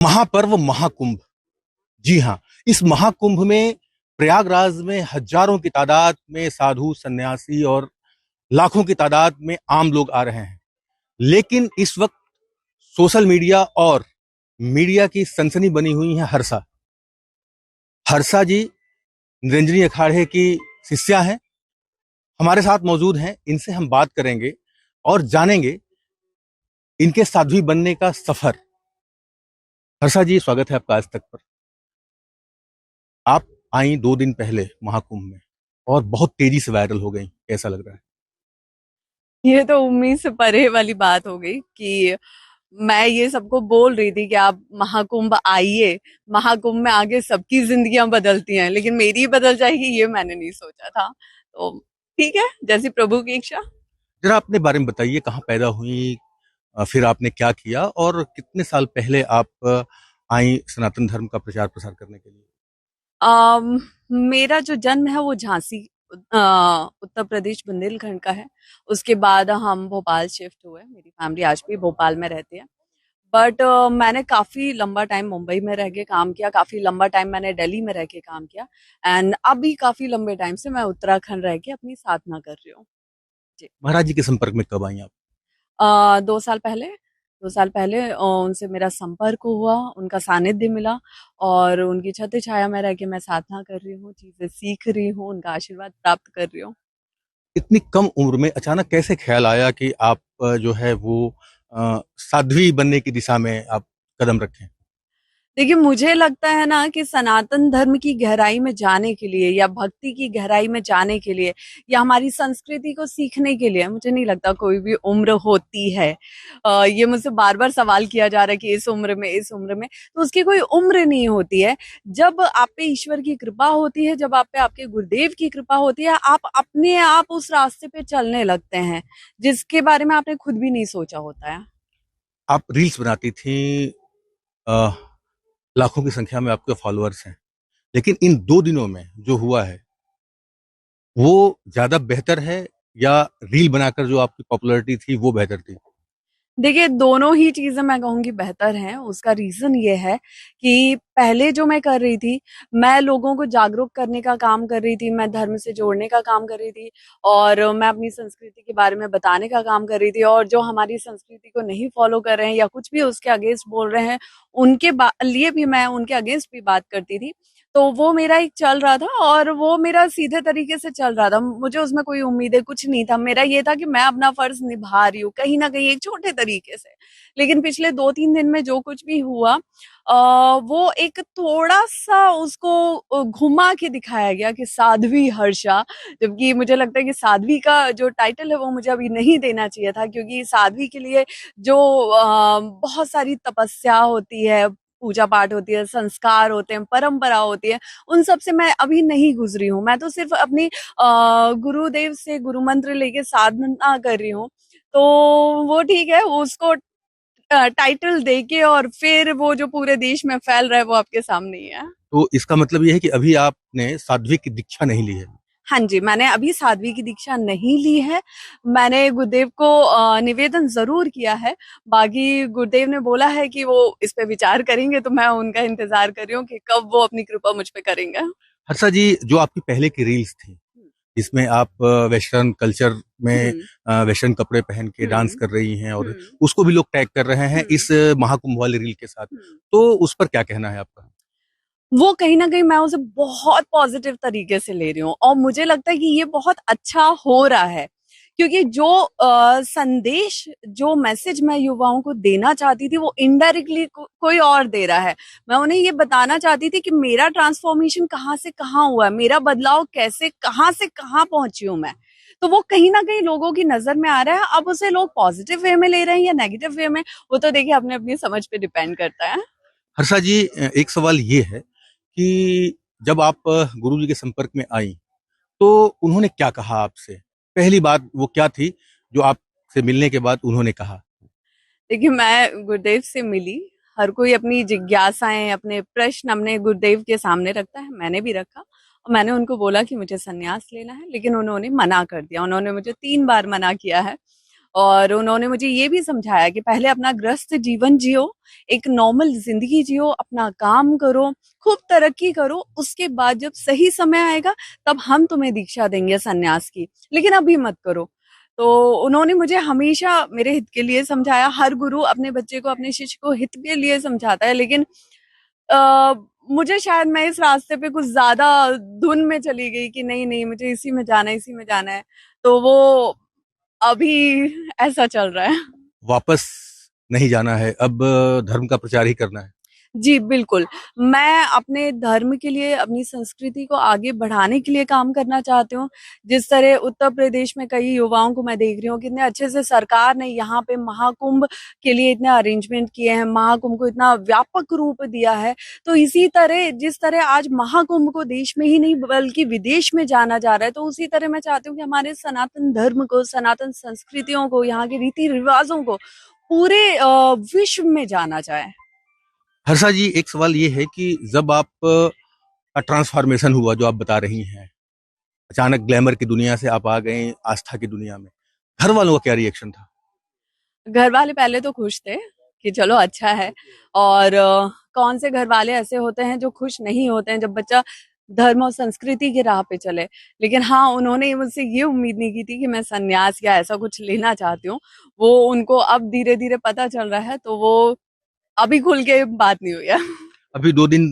महापर्व महाकुंभ। जी हाँ, इस महाकुंभ में प्रयागराज में हजारों की तादाद में साधु सन्यासी और लाखों की तादाद में आम लोग आ रहे हैं। लेकिन इस वक्त सोशल मीडिया और मीडिया की सनसनी बनी हुई है हर्षा। हर्षा जी निरंजनी अखाड़े की शिष्या हैं, हमारे साथ मौजूद हैं। इनसे हम बात करेंगे और जानेंगे इनके साध्वी बनने का सफर। हर्षा जी, स्वागत है आपका आज तक पर। आप आई 2 दिन पहले महाकुंभ में और बहुत तेजी से वायरल हो गई, कैसा लग रहा है? ये तो उम्मीद से परे वाली बात हो गई कि मैं ये सबको बोल रही थी कि आप महाकुंभ आइए। महाकुंभ में आगे सबकी जिंदगियां बदलती हैं, लेकिन मेरी बदल जाएगी ये मैंने नहीं सोचा था। तो ठीक है, जैसी प्रभु की इच्छा। जरा अपने बारे में बताइए, कहाँ पैदा हुई, फिर आपने क्या किया और कितने साल पहले आप आई सनातन धर्म का प्रचार प्रसार करने के लिए? अम, मेरा जो जन्म है वो झांसी उत्तर प्रदेश बुंदेलखंड का है। उसके बाद हम भोपाल शिफ्ट हुए। मेरी फैमिली आज भी भोपाल में रहती है। बट मैंने काफी लंबा टाइम मुंबई में रह के काम किया, काफी लंबा टाइम मैंने दिल्ली में रह के काम किया। एंड अभी काफी लंबे टाइम से मैं उत्तराखंड रह के अपनी साधना कर रही हूँ। जी। महाराज जी के संपर्क में कब आई आप? 2 साल पहले। 2 साल पहले उनसे मेरा संपर्क हुआ, उनका सानिध्य मिला और उनकी छत्र छाया में रह के मैं साधना कर रही हूँ, चीजें सीख रही हूँ, उनका आशीर्वाद प्राप्त कर रही हूँ। इतनी कम उम्र में अचानक कैसे ख्याल आया कि आप जो है वो साध्वी बनने की दिशा में आप कदम रखें? देखिए, मुझे लगता है ना कि सनातन धर्म की गहराई में जाने के लिए या भक्ति की गहराई में जाने के लिए या हमारी संस्कृति को सीखने के लिए मुझे नहीं लगता कोई भी उम्र होती है। ये मुझसे बार बार सवाल किया जा रहा है कि इस उम्र में, तो उसकी कोई उम्र नहीं होती है। जब आप पे ईश्वर की कृपा होती है, जब आप पे आपके गुरुदेव की कृपा होती है, आप अपने आप उस रास्ते पे चलने लगते हैं जिसके बारे में आपने खुद भी नहीं सोचा होता है। आप रील्स बनाती थी, अ, लाखों की संख्या में आपके फॉलोअर्स हैं, लेकिन इन 2 दिनों में जो हुआ है वो ज्यादा बेहतर है या रील बनाकर जो आपकी पॉपुलैरिटी थी वो बेहतर थी? देखिए, दोनों ही चीज़ें मैं कहूँगी बेहतर हैं। उसका रीज़न ये है कि पहले जो मैं कर रही थी, मैं लोगों को जागरूक करने का काम कर रही थी, मैं धर्म से जोड़ने का काम कर रही थी और मैं अपनी संस्कृति के बारे में बताने का काम कर रही थी। और जो हमारी संस्कृति को नहीं फ़ॉलो कर रहे हैं या कुछ भी उसके अगेंस्ट बोल रहे हैं, उनके लिए भी मैं उनके अगेंस्ट भी बात करती थी। तो वो मेरा एक चल रहा था और वो मेरा सीधे तरीके से चल रहा था। मुझे उसमें कोई उम्मीदें कुछ नहीं था। मेरा ये था कि मैं अपना फर्ज निभा रही हूँ कहीं न कहीं एक छोटे तरीके से। लेकिन पिछले 2-3 दिन में जो कुछ भी हुआ वो एक थोड़ा-सा उसको घुमा के दिखाया गया कि साध्वी हर्षा, जबकि मुझे लगता है कि साध्वी का जो टाइटल है वो मुझे अभी नहीं देना चाहिए था, क्योंकि साध्वी के लिए जो बहुत सारी तपस्या होती है, पूजा पाठ होती है, संस्कार होते हैं, परंपरा होती है, उन सब से मैं अभी नहीं गुजरी हूँ। मैं तो सिर्फ अपनी गुरुदेव से गुरु मंत्र लेके साधना कर रही हूँ। तो वो ठीक है, उसको टाइटल देके और फिर वो जो पूरे देश में फैल रहा है वो आपके सामने ही है। तो इसका मतलब ये है कि अभी आपने साध्वी की दीक्षा नहीं ली है? हाँ जी, मैंने अभी साध्वी की दीक्षा नहीं ली है। मैंने गुरुदेव को निवेदन ज़रूर किया है। बाकी गुरुदेव ने बोला है कि वो इस पे विचार करेंगे, तो मैं उनका इंतज़ार कर रही हूँ कि कब वो अपनी कृपा मुझ पे करेंगे। हर्षा जी, जो आपकी पहले की रील्स थी जिसमें आप वेस्टर्न कल्चर में हुँ, वेस्टर्न कपड़े पहन के हुँ, डांस कर रही हैं और हुँ, उसको भी लोग टैग कर रहे हैं हुँ, इस महाकुंभ वाली रील के साथ, हुँ। तो उस पर क्या कहना है आपका? वो कहीं न कहीं मैं उसे बहुत पॉज़िटिव तरीके से ले रही हूँ और मुझे लगता है कि ये बहुत अच्छा हो रहा है। क्योंकि जो संदेश, जो मैसेज मैं युवाओं को देना चाहती थी, वो इनडायरेक्टली कोई और दे रहा है। मैं उन्हें ये बताना चाहती थी कि मेरा ट्रांसफ़ॉर्मेशन कहाँ से कहाँ हुआ है, मेरा बदलाव कैसे कहाँ से कहाँ पहुँची हूँ मैं। तो वो कहीं न कहीं लोगों की नज़र में आ रहा है। अब उसे लोग पॉज़िटिव वे में ले रहे हैं या नेगेटिव वे में, वो तो देखिए अपनी-अपनी समझ पे डिपेंड करता है। हर्षा जी, एक सवाल ये है कि जब आप गुरु जी के संपर्क में आई तो उन्होंने क्या कहा आपसे? पहली बात वो क्या थी जो आपसे मिलने के बाद उन्होंने कहा? देखिए, मैं गुरुदेव से मिली। हर कोई अपनी जिज्ञासाएँ, अपने प्रश्न अपने गुरुदेव के सामने रखता है, मैंने भी रखा और मैंने उनको बोला कि मुझे संन्यास लेना है, लेकिन उन्होंने मना कर दिया। उन्होंने मुझे 3 बार मना किया है और उन्होंने मुझे ये भी समझाया कि पहले अपना गृहस्थ जीवन जियो, एक नॉर्मल जिंदगी जियो, अपना काम करो, खूब तरक्की करो, उसके बाद जब सही समय आएगा तब हम तुम्हें दीक्षा देंगे सन्यास की, लेकिन अभी मत करो। तो उन्होंने मुझे हमेशा मेरे हित के लिए समझाया। हर गुरु अपने बच्चे को, अपने शिष्य को हित के लिए समझाता है, लेकिन अ, मुझे शायद मैं इस रास्ते पे कुछ ज्यादा धुन में चली गई कि नहीं नहीं मुझे इसी में जाना है, इसी में जाना है, तो वो अभी ऐसा चल रहा है। वापस नहीं जाना है, अब धर्म का प्रचार ही करना है। जी बिल्कुल, मैं अपने धर्म के लिए, अपनी संस्कृति को आगे बढ़ाने के लिए काम करना चाहती हूँ। जिस तरह उत्तर प्रदेश में कई युवाओं को मैं देख रही हूँ कितने अच्छे से सरकार ने यहाँ पे महाकुंभ के लिए इतने अरेंजमेंट किए हैं, महाकुंभ को इतना व्यापक रूप दिया है। तो इसी तरह जिस तरह आज महाकुंभ को देश में ही नहीं बल्कि विदेश में जाना जा रहा है, तो उसी तरह मैं चाहती हूँ कि हमारे सनातन धर्म को, सनातन संस्कृतियों को, यहाँ के रीति रिवाजों को पूरे विश्व में जाना जाए। हर्षा जी, एक सवाल ये है कि जब आप का ट्रांसफॉर्मेशन हुआ जो आप बता रही हैं, अचानक ग्लैमर की दुनिया से आप आ गए आस्था की दुनिया में, घर वालों का क्या रिएक्शन था? घर वाले पहले तो खुश थे कि चलो अच्छा है, और कौन से घर वाले ऐसे होते हैं जो खुश नहीं होते हैं जब बच्चा धर्म और संस्कृति की राह पे चले। लेकिन हाँ, उन्होंने मुझसे ये उम्मीद नहीं की थी कि मैं संन्यास या ऐसा कुछ लेना चाहती हूँ। वो उनको अब धीरे धीरे पता चल रहा है, तो वो अभी खुल के बात नहीं हुई है। अभी 2 दिन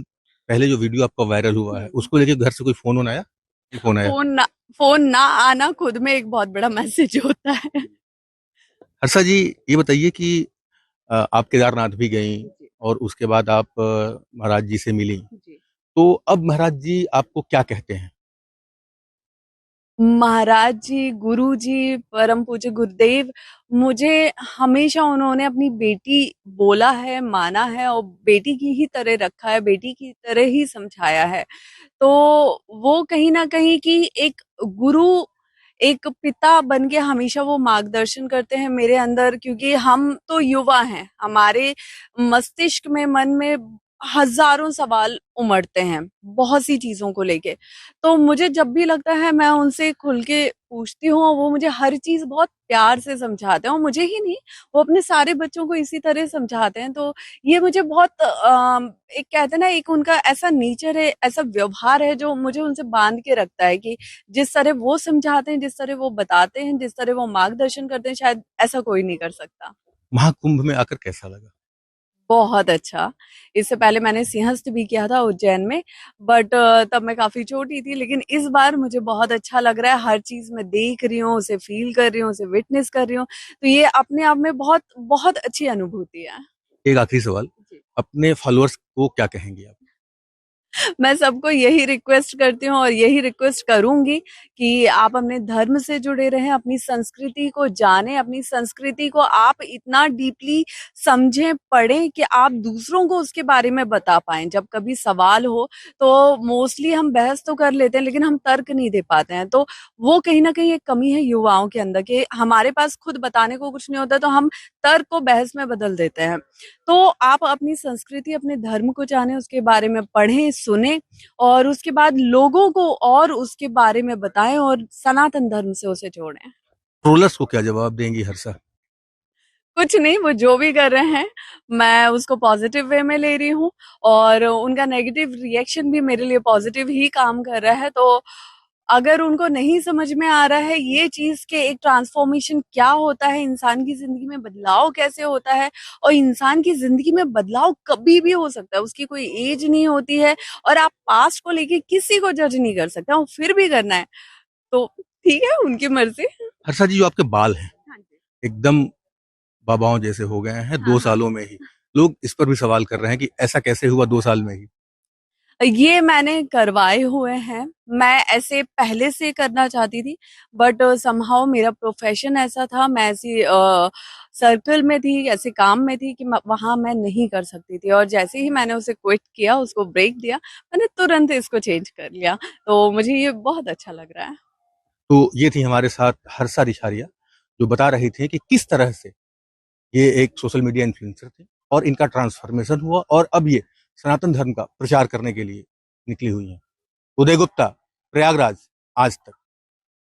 पहले जो वीडियो आपका वायरल हुआ है उसको लेके घर से कोई फोन आया? फोन आया? फोन ना फोन ना आना खुद में एक बहुत बड़ा मैसेज होता है। हर्षा जी, ये बताइए कि आप केदारनाथ भी गई और उसके बाद आप महाराज जी से मिली, जी। तो अब महाराज जी आपको क्या कहते हैं? महाराज जी, गुरु जी, परम पूज्य गुरुदेव, मुझे हमेशा उन्होंने अपनी बेटी बोला है, माना है और बेटी की ही तरह रखा है, बेटी की तरह ही समझाया है। तो वो कहीं ना कहीं की एक गुरु, एक पिता बन के हमेशा वो मार्गदर्शन करते हैं मेरे अंदर, क्योंकि हम तो युवा हैं, हमारे मस्तिष्क में, मन में हजारों सवाल उमड़ते हैं बहुत सी चीजों को लेके। तो मुझे जब भी लगता है मैं उनसे खुल के पूछती हूँ और वो मुझे हर चीज बहुत प्यार से समझाते हैं, और मुझे ही नहीं, वो अपने सारे बच्चों को इसी तरह समझाते हैं। तो ये मुझे बहुत एक कहते हैं ना, एक उनका ऐसा नेचर है, ऐसा व्यवहार है जो मुझे उनसे बांध के रखता है कि जिस तरह वो समझाते हैं, जिस तरह वो बताते हैं, जिस तरह वो मार्गदर्शन करते हैं, शायद ऐसा कोई नहीं कर सकता। महाकुंभ में आकर कैसा लगा? बहुत अच्छा। इससे पहले मैंने सिंहस्थ भी किया था उज्जैन में, बट तब मैं काफी छोटी थी। लेकिन इस बार मुझे बहुत अच्छा लग रहा है, हर चीज मैं देख रही हूँ, उसे फील कर रही हूँ, उसे विटनेस कर रही हूँ। तो ये अपने आप में बहुत बहुत अच्छी अनुभूति है। एक आखिरी सवाल, जी। अपने फॉलोअर्स को क्या कहेंगे आप? मैं सबको यही रिक्वेस्ट करती हूँ और यही रिक्वेस्ट करूंगी कि आप अपने धर्म से जुड़े रहें, अपनी संस्कृति को जानें, अपनी संस्कृति को आप इतना डीपली समझें, पढ़ें कि आप दूसरों को उसके बारे में बता पाएं। जब कभी सवाल हो तो मोस्टली हम बहस तो कर लेते हैं, लेकिन हम तर्क नहीं दे पाते हैं। तो वो कहीं ना कहीं एक कमी है युवाओं के अंदर कि हमारे पास खुद बताने को कुछ नहीं होता, तो हम तर्क को बहस में बदल देते हैं। तो आप अपनी संस्कृति, अपने धर्म को जानें, उसके बारे में पढ़ें, सुने, और उसके बाद लोगों को और उसके बारे में बताएं और सनातन धर्म से उसे जोड़ें। ट्रोलर्स को क्या जवाब देंगी हर्षा? कुछ नहीं, वो जो भी कर रहे हैं मैं उसको पॉजिटिव वे में ले रही हूँ, और उनका नेगेटिव रिएक्शन भी मेरे लिए पॉजिटिव ही काम कर रहा है। तो अगर उनको नहीं समझ में आ रहा है ये चीज के एक ट्रांसफॉर्मेशन क्या होता है, इंसान की जिंदगी में बदलाव कैसे होता है, और इंसान की जिंदगी में बदलाव कभी भी हो सकता है, उसकी कोई एज नहीं होती है, और आप पास्ट को लेके किसी को जज नहीं कर सकते, और फिर भी करना है तो ठीक है, उनकी मर्जी। हर्षा जी, जो आपके बाल हैं हाँ जी। एकदम बाबाओं जैसे हो गए हैं हाँ 2 सालों में ही, लोग इस पर भी सवाल कर रहे हैं कि ऐसा कैसे हुआ 2 साल में ही? ये मैंने करवाए हुए हैं, मैं ऐसे पहले से करना चाहती थी, बट समहाउ मेरा प्रोफेशन ऐसा था, मैं ऐसी सर्कल में थी, ऐसे काम में थी कि वहां मैं नहीं कर सकती थी। और जैसे ही मैंने उसे क्विट किया, उसको ब्रेक दिया, मैंने तुरंत इसको चेंज कर लिया। तो मुझे ये बहुत अच्छा लग रहा है। तो ये थी हमारे साथ हर्षा रिछारिया, जो बता रही थी कि किस तरह से ये एक सोशल मीडिया इन्फ्लुएंसर थे और इनका ट्रांसफॉर्मेशन हुआ और अब ये सनातन धर्म का प्रचार करने के लिए निकली हुई हैं। उदय गुप्ता, प्रयागराज, आज तक।